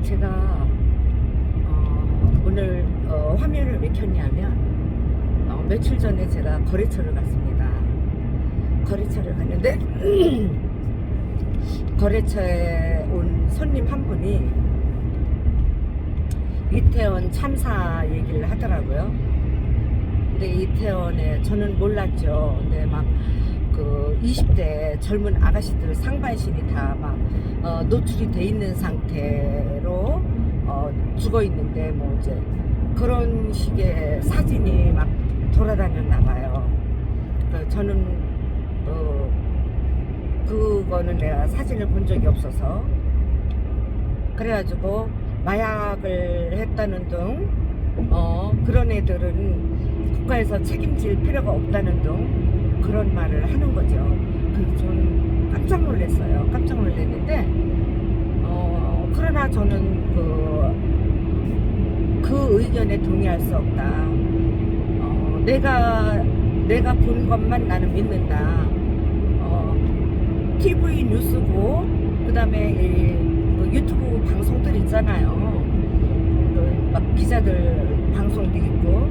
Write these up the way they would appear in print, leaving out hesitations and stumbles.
제가 오늘 화면을 왜 켰냐면 며칠 전에 제가 거래처를 갔습니다. 거래처를 갔는데 거래처에 온 손님 한 분이 이태원 참사 얘기를 하더라고요. 근데 이태원에 저는 몰랐죠. 근데 막 그 20대 젊은 아가씨들 상반신이 다 막 노출이 돼 있는 상태로 죽어 있는데 뭐 이제 그런 식의 사진이 막 돌아다녔나 봐요. 저는 그거는 내가 사진을 본 적이 없어서 그래가지고 마약을 했다는 등 그런 애들은 국가에서 책임질 필요가 없다는 등 그런 말을 하는 거죠. 전 깜짝 놀랐어요. 깜짝 놀랐는데 그러나 저는 그 의견에 동의할 수 없다. 내가 본 것만 나는 믿는다. TV 뉴스고 그 다음에 유튜브 방송들 있잖아요. 막 기자들 방송도 있고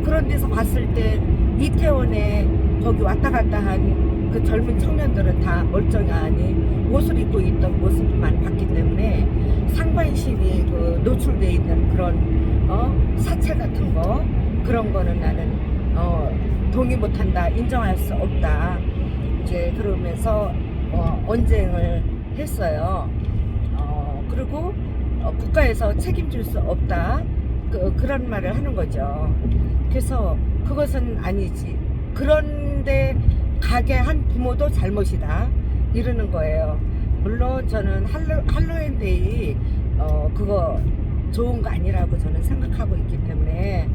그런 데서 봤을 때 이태원에 거기 왔다 갔다 한 그 젊은 청년들은 다 멀쩡하니 옷을 입고 있던 모습만 봤기 때문에 상반신이 노출되어 있는 그런 사체 같은 거 그런 거는 나는 동의 못한다, 인정할 수 없다. 이제 그러면서 언쟁을 했어요. 그리고 국가에서 책임질 수 없다, 그런 말을 하는 거죠. 그래서 그것은 아니지. 그런데 가게 한 부모도 잘못이다 이러는 거예요. 물론 저는 할로윈데이 그거 좋은 거 아니라고 저는 생각하고 있기 때문에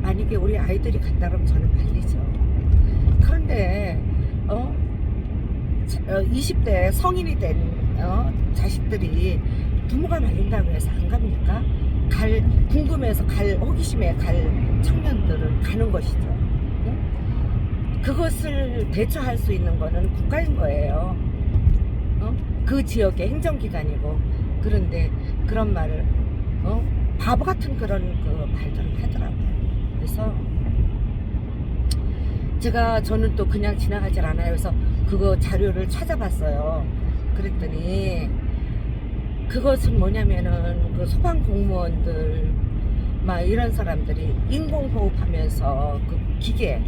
만약에 우리 아이들이 간다 그러면 저는 말리죠. 그런데 20대 성인이 된 자식들이 부모가 말린다고 해서 안 갑니까? 궁금해서 호기심에 갈 청년들은 가는 것이죠. 그것을 대처할 수 있는 거는 국가인 거예요. 그 지역의 행정기관이고. 그런데 그런 말을 바보 같은 그런 말들을 하더라고요. 그래서 저는 또 그냥 지나가질 않아요. 그래서 그거 자료를 찾아봤어요. 그랬더니 그것은 뭐냐면은 그 소방 공무원들 막 이런 사람들이 인공호흡하면서 그 기계,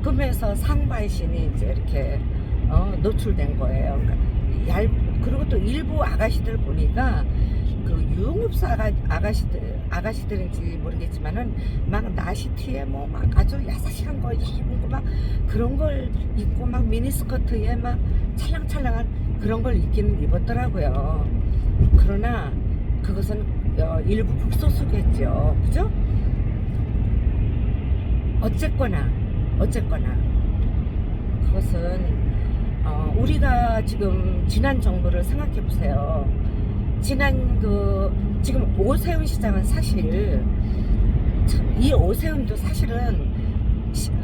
그러면서 상반신이 이제 이렇게 노출된 거예요. 그러니까 그리고 또 일부 아가씨들 보니까 그 유흥업사 아가씨들인지 모르겠지만은 막 나시티에 뭐 막 아주 야사시한 거 입은 거 막 그런 걸 입고 막 미니스커트에 막 찰랑찰랑한 그런 걸 입었더라고요. 그러나 그것은 일부 극소수겠죠. 그죠? 어쨌거나 그것은 우리가 지난 정부를 생각해 보세요. 지금 오세훈 시장은 사실 이 오세훈도 사실은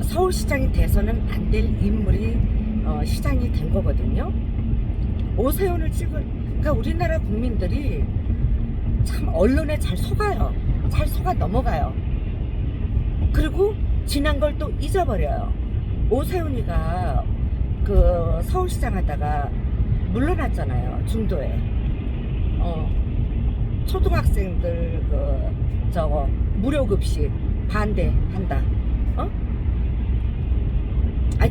서울시장이 돼서는 안 될 인물이 시장이 된 거거든요. 오세훈을 그러니까 우리나라 국민들이 참 언론에 잘 속아요. 잘 속아 넘어가요. 그리고 지난 걸 또 잊어버려요. 오세훈이가 서울시장 하다가 물러났잖아요. 중도에. 초등학생들 무료급식 반대한다.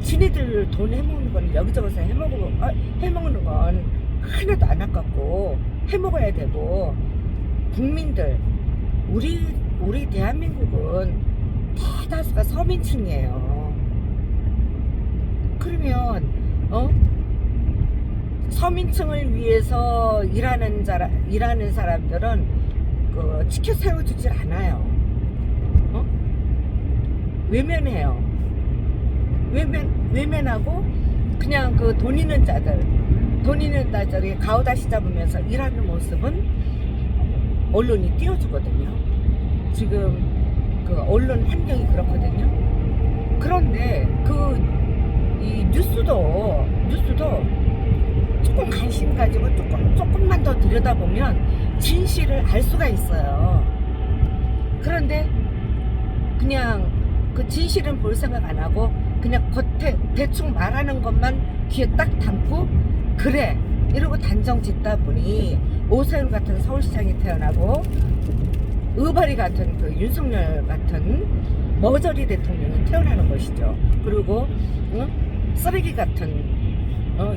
지네들 돈 해먹는 건 여기저기서 해먹는 건 하나도 안 아깝고 해먹어야 되고, 국민들 우리 대한민국은 대다수가 서민층이에요. 그러면 서민층을 위해서 일하는 사람들은 치켜 세워주질 않아요. 외면해요. 외면하고 그냥 돈 있는 자들이 가오다시 잡으면서 일하는 모습은 언론이 띄워주거든요. 지금 언론 환경이 그렇거든요. 그런데 이 뉴스도 조금 관심 가지고 조금만 더 들여다보면 진실을 알 수가 있어요. 그런데 그냥 그 진실은 볼 생각 안 하고 그냥 겉에 대충 말하는 것만 귀에 딱 담고 그래 이러고 단정 짓다 보니 오세훈 같은 서울시장이 태어나고 의발이 같은 그 윤석열 같은 머저리 대통령이 태어나는 것이죠. 그리고 쓰레기 같은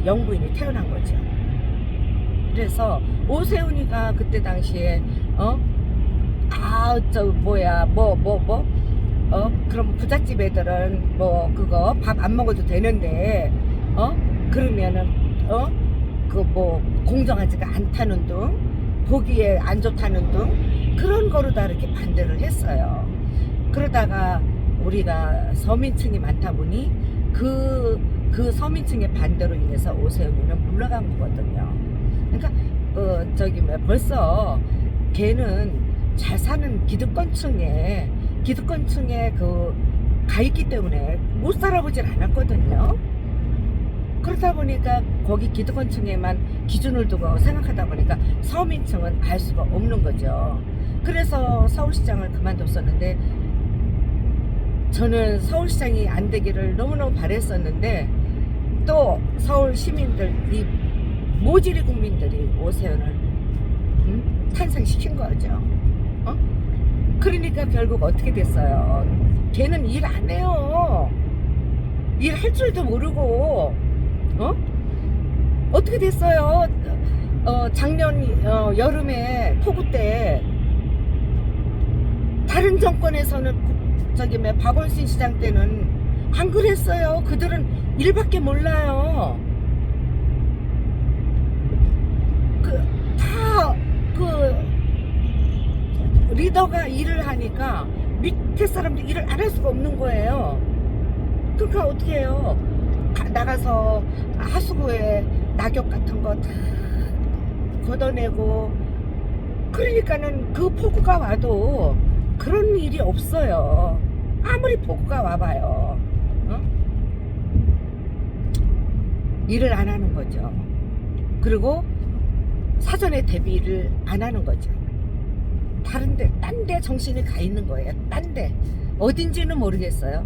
영부인이 태어난 거죠. 그래서 오세훈이가 그때 당시에 그럼 부잣집 애들은 뭐 그거 밥 안 먹어도 되는데 그러면은 그 뭐 공정하지가 않다는 등 보기에 안 좋다는 등 그런 거로 다 이렇게 반대를 했어요. 그러다가 우리가 서민층이 많다 보니 그 서민층의 반대로 인해서 오세훈이는 물러간 거거든요. 그러니까 벌써 걔는 잘 사는 기득권층에 가 있기 때문에 못 살아보질 않았거든요. 그러다 보니까 거기 기득권층에만 기준을 두고 생각하다 보니까 서민층은 알 수가 없는 거죠. 그래서 서울시장을 그만뒀었는데 저는 서울시장이 안 되기를 너무너무 바랬었는데 또 서울 시민들 이 모질이 국민들이 오세훈을 탄생시킨 거죠. 그러니까 결국 어떻게 됐어요? 걔는 일 안 해요. 일 할 줄도 모르고 어떻게 됐어요? 작년 여름에 폭우 때 다른 정권에서는 박원순 시장 때는 안 그랬어요. 그들은 일밖에 몰라요. 리더가 일을 하니까 밑에 사람들이 일을 안 할 수가 없는 거예요. 그러니까 어떻게 해요? 나가서 하수구에 낙엽 같은 거 다 걷어내고 그러니까는 그 폭우가 와도 그런 일이 없어요. 아무리 폭우가 와봐요. 일을 안 하는 거죠. 그리고 사전에 대비를 안 하는 거죠. 딴 데 정신이 가 있는 거예요. 딴 데. 어딘지는 모르겠어요.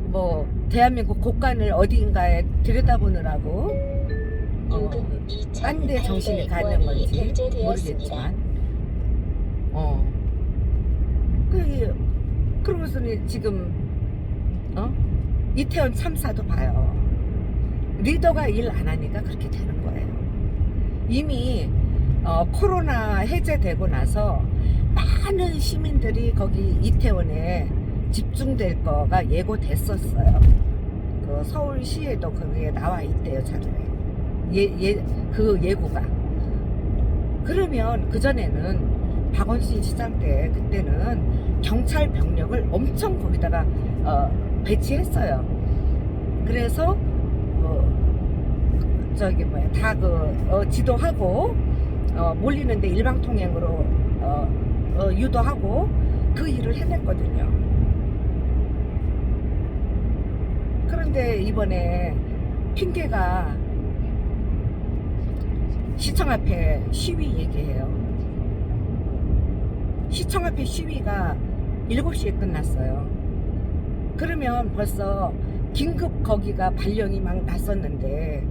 뭐 대한민국 곳간을 어딘가에 들여다보느라고 딴 데 정신이 가 있는 건지 모르겠지만 그러고서는 지금 이태원 참사도 봐요. 리더가 일 안 하니까 그렇게 되는 거예요. 이미 코로나 해제되고 나서 많은 시민들이 거기 이태원에 집중될 거가 예고됐었어요. 그 서울시에도 그게 나와 있대요, 자료에. 그 예고가. 그러면 그전에는 박원순 시장 때 그때는 경찰 병력을 엄청 거기다가 배치했어요. 그래서 지도하고 몰리는데 일방통행으로 유도하고 그 일을 해냈거든요. 그런데 이번에 핑계가 시청 앞에 시위 얘기해요. 시청 앞에 시위가 7시에 끝났어요. 그러면 벌써 긴급 거기가 발령이 막 났었는데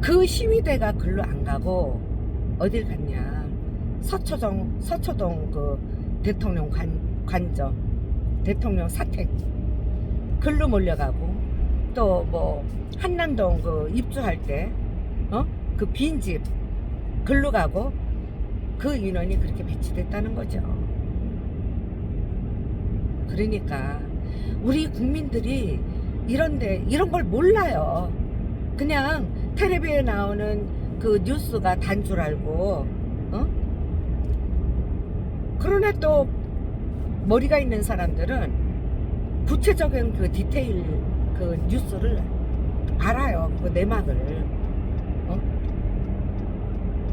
그 시위대가 글로 안 가고 어딜 갔냐? 서초동 그 대통령 관저 대통령 사택 글로 몰려가고 또 뭐 한남동 그 입주할 때 그 빈집 글로 가고 그 인원이 그렇게 배치됐다는 거죠. 그러니까 우리 국민들이 이런 걸 몰라요. 그냥 텔레비에 나오는 그 뉴스가 단 줄 알고 그러나 또 머리가 있는 사람들은 구체적인 그 디테일 그 뉴스를 알아요. 그 내막을.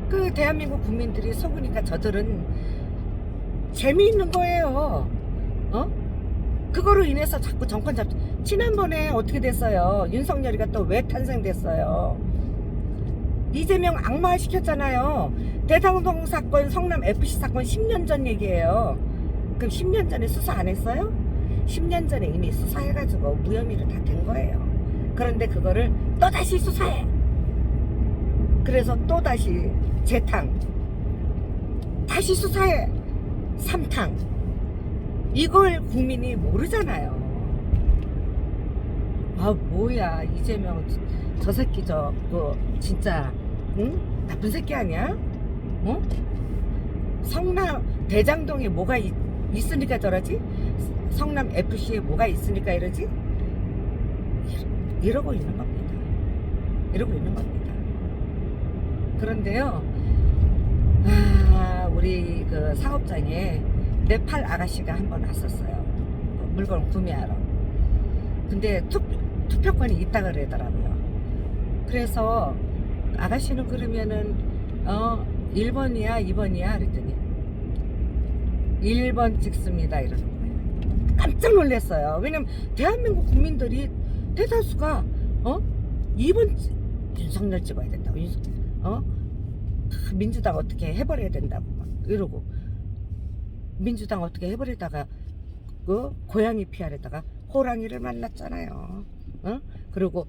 그 대한민국 국민들이 속으니까 저들은 재미있는 거예요. 그거로 인해서 자꾸 정권 지난번에 어떻게 됐어요? 윤석열이가 또 왜 탄생됐어요? 이재명 악마화 시켰잖아요. 대장동 사건, 성남 FC 사건 10년 전 얘기예요. 그럼 10년 전에 수사 안 했어요? 10년 전에 이미 수사해가지고 무혐의로 다 된 거예요. 그런데 그거를 또다시 수사해. 그래서 또다시 재탕. 다시 수사해. 삼탕. 이걸 국민이 모르잖아요. 아 뭐야 이재명 저 새끼 저거 진짜 응? 나쁜 새끼 아니야? 어? 성남 대장동에 뭐가 있으니까 저러지? 성남 FC에 뭐가 있으니까 이러지? 이러고 있는 겁니다. 이러고 있는 겁니다. 그런데요, 우리 그 사업장에 네팔 아가씨가 한 번 왔었어요. 물건 구매하러. 근데 투표권이 있다 그러더라고요. 그래서 아가씨는 그러면은 1번이야 2번이야 그랬더니 1번 찍습니다 이러는 거예요. 깜짝 놀랐어요. 왜냐면 대한민국 국민들이 대다수가 2번 윤석열 찍어야 된다고 민주당 어떻게 해버려야 된다고 막 이러고 민주당 어떻게 해버리다가 고양이 피하려다가 호랑이를 만났잖아요. 그리고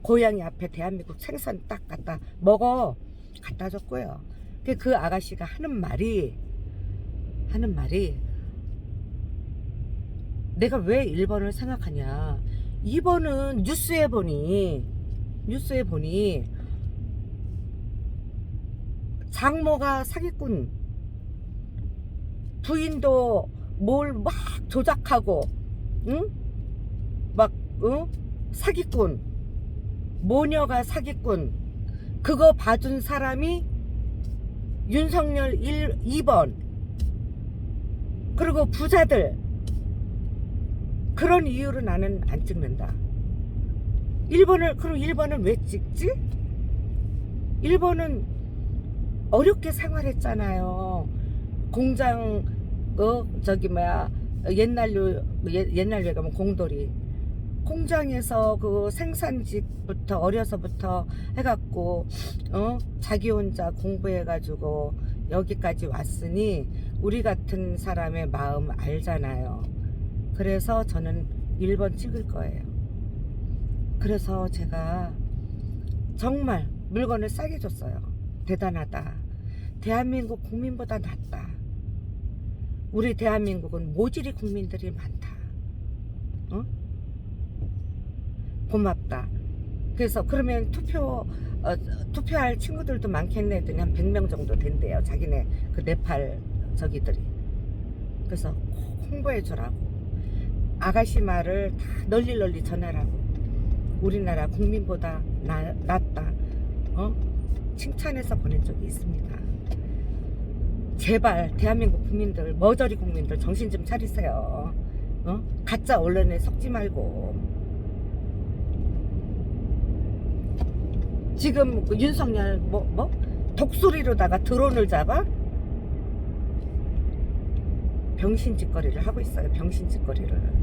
고양이 앞에 대한민국 생선 딱 갖다 갖다 줬고요. 그 아가씨가 하는 말이 내가 왜 1번을 생각하냐. 2번은 뉴스에 보니 장모가 사기꾼, 부인도 뭘 막 조작하고 사기꾼, 모녀가 사기꾼, 그거 봐준 사람이 윤석열 2번, 그리고 부자들. 그런 이유로 나는 안 찍는다. 1번은 왜 찍지? 1번은 어렵게 생활했잖아요. 공장 옛날에 가면 공돌이 공장에서 그 생산직부터 어려서부터 해갖고 자기 혼자 공부해가지고 여기까지 왔으니 우리 같은 사람의 마음 알잖아요. 그래서 저는 1번 찍을 거예요. 그래서 제가 정말 물건을 싸게 줬어요. 대단하다. 대한민국 국민보다 낫다. 우리 대한민국은 모질이 국민들이 많다. 고맙다. 그래서 그러면 투표할 친구들도 많겠네 했더니 한 100명 정도 된대요. 자기네 그 네팔 저기들이. 그래서 꼭 홍보해 주라고. 아가씨 말을 다 널리 전하라고. 우리나라 국민보다 낫다. 칭찬해서 보낸 적이 있습니다. 제발 대한민국 국민들, 머저리 국민들 정신 좀 차리세요. 가짜 언론에 속지 말고. 지금 윤석열 독수리로다가 드론을 잡아 병신짓거리를 하고 있어요. 병신짓거리를.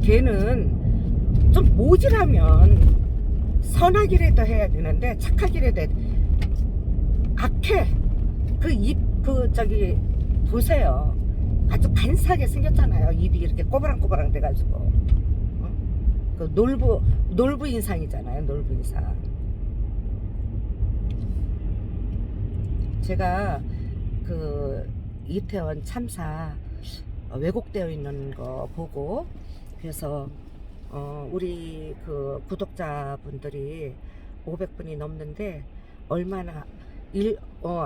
걔는 좀 모질하면 선하기라도 해야 되는데 착하기라도 악해. 보세요. 아주 반사하게 생겼잖아요. 입이 이렇게 꼬부랑꼬부랑 돼가지고. 그 놀부 인상이잖아요. 놀부 인상. 제가 그 이태원 참사 왜곡되어 있는 거 보고 그래서 우리 그 구독자분들이 500분이 넘는데 얼마나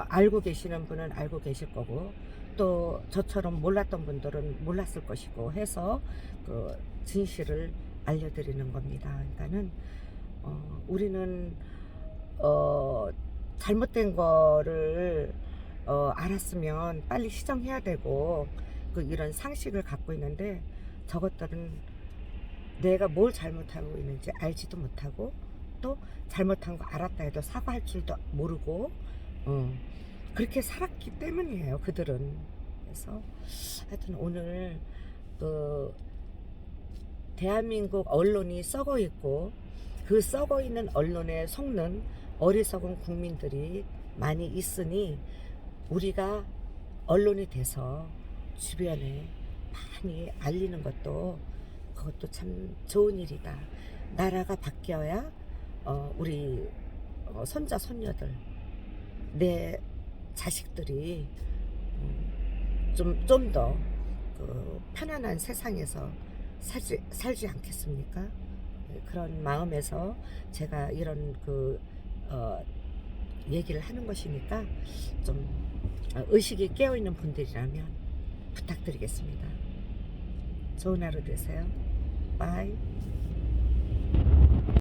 알고 계시는 분은 알고 계실 거고 또 저처럼 몰랐던 분들은 몰랐을 것이고 해서 그 진실을 알려드리는 겁니다. 그러니까는 우리는 잘못된 거를 알았으면 빨리 시정해야 되고 이런 상식을 갖고 있는데 저것들은 내가 뭘 잘못하고 있는지 알지도 못하고 또 잘못한 거 알았다 해도 사과할 줄도 모르고 그렇게 살았기 때문이에요. 그들은. 그래서 하여튼 오늘 그 대한민국 언론이 썩어 있고 그 썩어 있는 언론에 속는 어리석은 국민들이 많이 있으니 우리가 언론이 돼서 주변에 많이 알리는 것도 그것도 참 좋은 일이다. 나라가 바뀌어야 우리 손자 손녀들 내 자식들이 좀 더 그 편안한 세상에서 살지 않겠습니까? 네, 그런 마음에서 제가 이런 얘기를 하는 것이니까 좀 의식이 깨어 있는 분들이라면 부탁드리겠습니다. 좋은 하루 되세요. 바이.